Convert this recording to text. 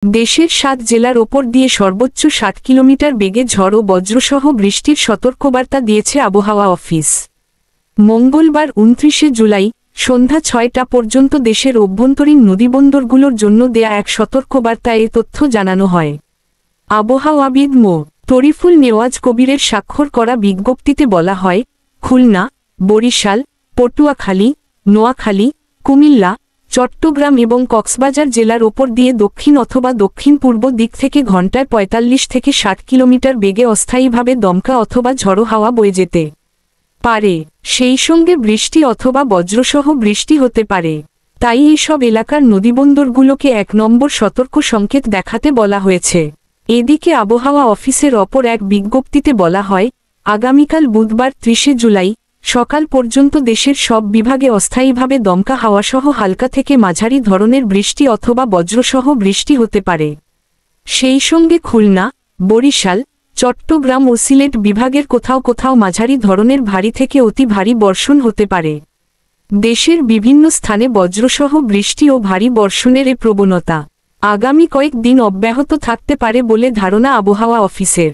দেশের ৭ জেলার ওপর দিয়ে সর্বোচ্চ ৬০ কিলোমিটার বেগে ঝড় ও বজ্রসহ বৃষ্টির সতর্কবার্তা দিয়েছে আবহাওয়া অফিস। মঙ্গলবার ২৯ জুলাই সন্ধ্যা ৬টা পর্যন্ত দেশের অভ্যন্তরীণ নদীবন্দরগুলোর জন্য দেয়া এক সতর্কবার্তায় এ তথ্য জানানো হয়। আবহাওয়াবিদ মো. তরিফুল নেওয়াজ কবিরের স্বাক্ষর করা বিজ্ঞপ্তিতে বলা হয়, খুলনা, বরিশাল, পটুয়াখালী, নোয়াখালী, কুমিল্লা, চট্টগ্রাম এবং কক্সবাজার জেলার ওপর দিয়ে দক্ষিণ অথবা দক্ষিণ পূর্ব দিক থেকে ঘণ্টায় ৪৫ থেকে ৬০ কিলোমিটার বেগে অস্থায়ীভাবে দমকা অথবা ঝড়ো হাওয়া বয়ে যেতে পারে। সেই সঙ্গে বৃষ্টি অথবা বজ্রসহ বৃষ্টি হতে পারে। তাই এসব এলাকার নদীবন্দরগুলোকে ১ নম্বর সতর্ক সংকেত দেখাতে বলা হয়েছে। এদিকে আবহাওয়া অফিসের অপর এক বিজ্ঞপ্তিতে বলা হয়, আগামীকাল বুধবার ৩০ জুলাই সকাল পর্যন্ত দেশের সব বিভাগে অস্থায়ীভাবে দমকা হাওয়াসহ হালকা থেকে মাঝারি ধরনের বৃষ্টি অথবা বজ্রসহ বৃষ্টি হতে পারে। সেই সঙ্গে খুলনা, বরিশাল, চট্টগ্রাম ও সিলেট বিভাগের কোথাও কোথাও মাঝারি ধরনের ভারী থেকে অতি ভারী বর্ষণ হতে পারে। দেশের বিভিন্ন স্থানে বজ্রসহ বৃষ্টি ও ভারী বর্ষণের এ প্রবণতা আগামী কয়েক দিন অব্যাহত থাকতে পারে বলে ধারণা আবহাওয়া অফিসের।